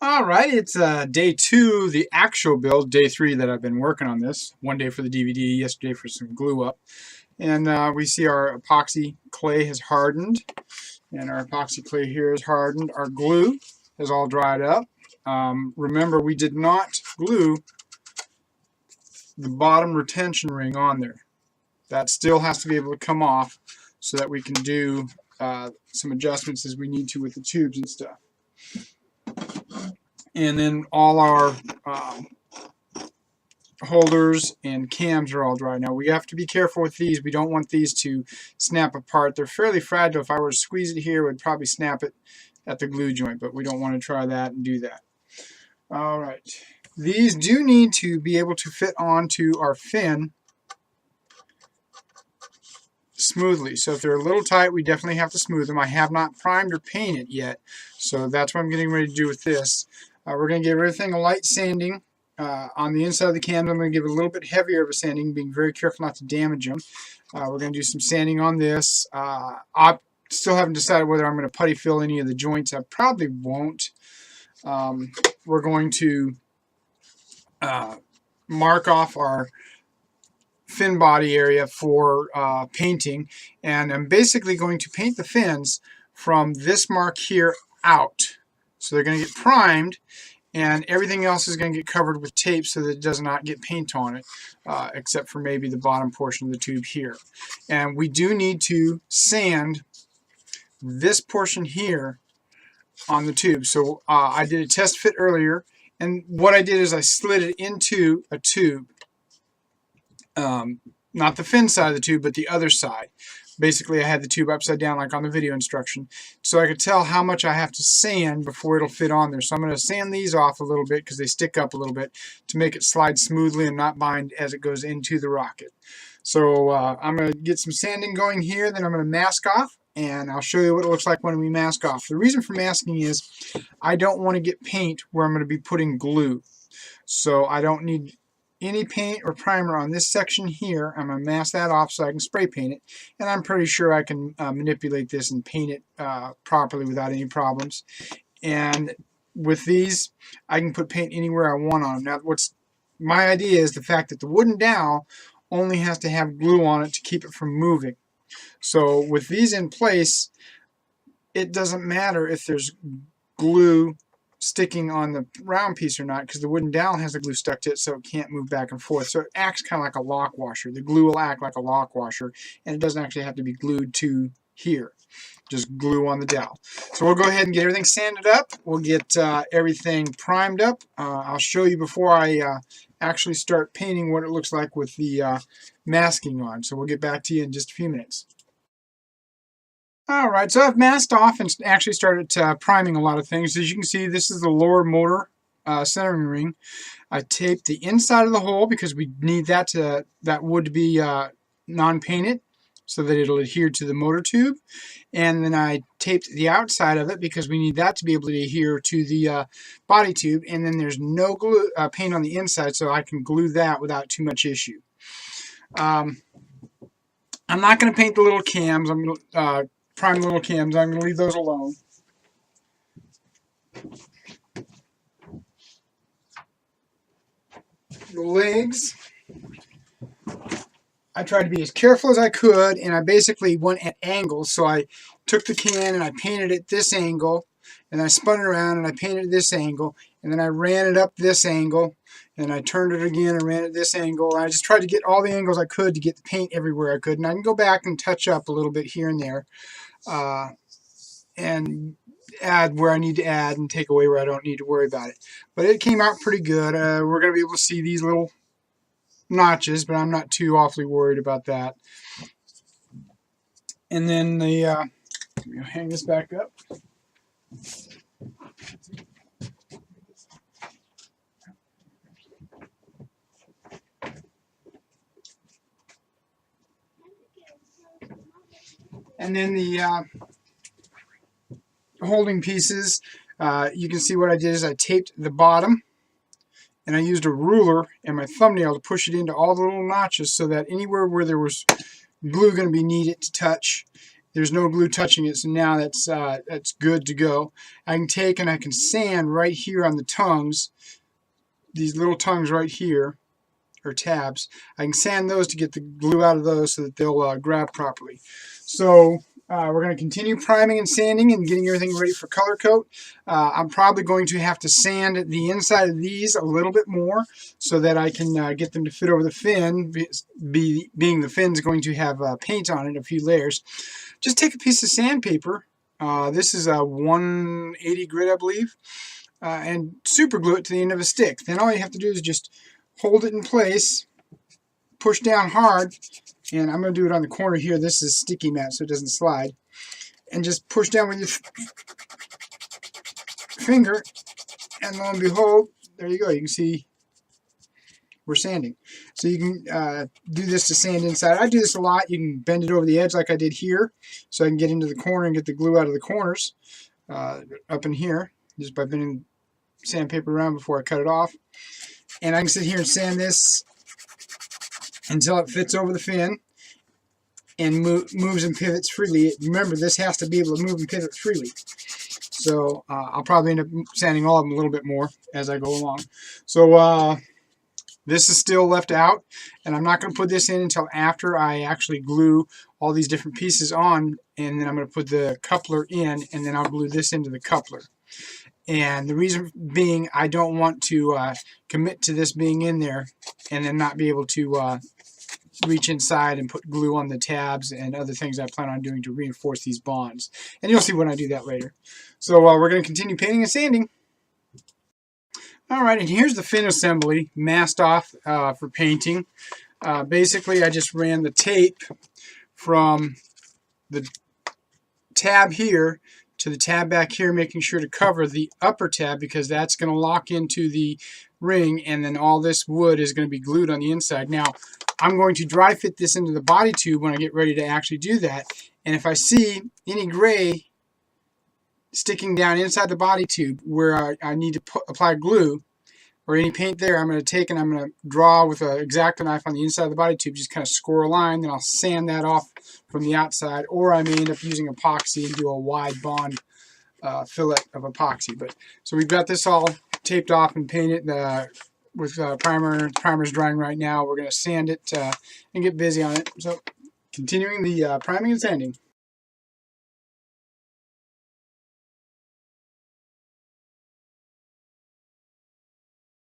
All right, it's day 2, the actual build, day 3 that I've been working on this. One day for the DVD, yesterday for some glue up. And we see our epoxy clay has hardened. And our epoxy clay here is hardened. Our glue is all dried up. Remember, we did not glue the bottom retention ring on there. That still has to be able to come off so that we can do some adjustments as we need to with the tubes and stuff. And then all our holders and cams are all dry. Now we have to be careful with these. We don't want these to snap apart. They're fairly fragile. If I were to squeeze it here, it would probably snap it at the glue joint, but we don't want to try that and do that. All right. These do need to be able to fit onto our fin smoothly. So if they're a little tight, we definitely have to smooth them. I have not primed or painted yet, so that's what I'm getting ready to do with this. We're going to give everything a light sanding. On the inside of the cams, I'm going to give it a little bit heavier of a sanding, being very careful not to damage them. We're going to do some sanding on this. I still haven't decided whether I'm going to putty fill any of the joints. I probably won't. We're going to mark off our fin body area for painting, and I'm basically going to paint the fins from this mark here out. So they're going to get primed, and everything else is going to get covered with tape so that it does not get paint on it, except for maybe the bottom portion of the tube here. And we do need to sand this portion here on the tube. So I did a test fit earlier, and what I did is I slid it into a tube. Not the fin side of the tube, but the other side. Basically, I had the tube upside down like on the video instruction, so I could tell how much I have to sand before it'll fit on there. So I'm going to sand these off a little bit because they stick up a little bit to make it slide smoothly and not bind as it goes into the rocket. So I'm going to get some sanding going here, then I'm going to mask off, and I'll show you what it looks like when we mask off. The reason for masking is I don't want to get paint where I'm going to be putting glue. So I don't need any paint or primer on this section here. I'm going to mask that off so I can spray paint it, and I'm pretty sure I can manipulate this and paint it properly without any problems. And with these, I can put paint anywhere I want on them. Now, what's my idea is the fact that the wooden dowel only has to have glue on it to keep it from moving. So with these in place, it doesn't matter if there's glue sticking on the round piece or not, because the wooden dowel has the glue stuck to it, so it can't move back and forth. So it acts kind of like a lock washer. The glue will act like a lock washer, and it doesn't actually have to be glued to here. Just glue on the dowel. So we'll go ahead and get everything sanded up. We'll get everything primed up. I'll show you before I actually start painting what it looks like with the masking on. So we'll get back to you in just a few minutes. Alright, so I've masked off and actually started priming a lot of things. As you can see, this is the lower motor centering ring. I taped the inside of the hole because we need that wood to be non-painted so that it'll adhere to the motor tube. And then I taped the outside of it because we need that to be able to adhere to the body tube. And then there's no glue paint on the inside, so I can glue that without too much issue. I'm not going to paint the little cams. I'm going to prime the little cams. I'm going to leave those alone. The legs, I tried to be as careful as I could, and I basically went at angles. So I took the can and I painted it this angle, and I spun it around and I painted it this angle, and then I ran it up this angle, and I turned it again and ran it this angle. And I just tried to get all the angles I could to get the paint everywhere I could. And I can go back and touch up a little bit here and there, and add where I need to add and take away where I don't need to worry about it. But it came out pretty good. We're going to be able to see these little notches, but I'm not too awfully worried about that. And then the let me hang this back up. And then the holding pieces, you can see what I did is I taped the bottom, and I used a ruler and my thumbnail to push it into all the little notches so that anywhere where there was glue going to be needed to touch, There's no glue touching it, so now that's good to go. I can take and I can sand right here on the tongues, these little tongues right here, or tabs. I can sand those to get the glue out of those so that they'll grab properly. So we're going to continue priming and sanding and getting everything ready for color coat. I'm probably going to have to sand the inside of these a little bit more so that I can get them to fit over the fin, being the fin's going to have paint on it, a few layers. Just take a piece of sandpaper. This is a 180 grit, I believe, and super glue it to the end of a stick. Then all you have to do is just hold it in place, push down hard, and I'm going to do it on the corner here. This is sticky mat so it doesn't slide. And just push down with your finger, and lo and behold, there you go. You can see we're sanding. So you can do this to sand inside. I do this a lot. You can bend it over the edge like I did here, so I can get into the corner and get the glue out of the corners up in here, just by bending sandpaper around before I cut it off. And I can sit here and sand this until it fits over the fin and moves and pivots freely. Remember, this has to be able to move and pivot freely. So I'll probably end up sanding all of them a little bit more as I go along. So this is still left out, and I'm not going to put this in until after I actually glue all these different pieces on, and then I'm going to put the coupler in, and then I'll glue this into the coupler. And the reason being, I don't want to commit to this being in there and then not be able to reach inside and put glue on the tabs and other things I plan on doing to reinforce these bonds. And you'll see when I do that later. So we're going to continue painting and sanding. Alright, and here's the fin assembly masked off for painting. Basically, I just ran the tape from the tab here to the tab back here, making sure to cover the upper tab because that's going to lock into the ring, and then all this wood is going to be glued on the inside. Now, I'm going to dry fit this into the body tube when I get ready to actually do that, and if I see any gray sticking down inside the body tube where I need to apply glue or any paint there, I'm going to take and I'm going to draw with an X-Acto knife on the inside of the body tube, just kind of score a line, then I'll sand that off from the outside, or I may end up using epoxy and do a wide bond fillet of epoxy. But so we've got this all taped off and painted with primer. Primer's drying right now. We're going to sand it and get busy on it. So continuing the priming and sanding.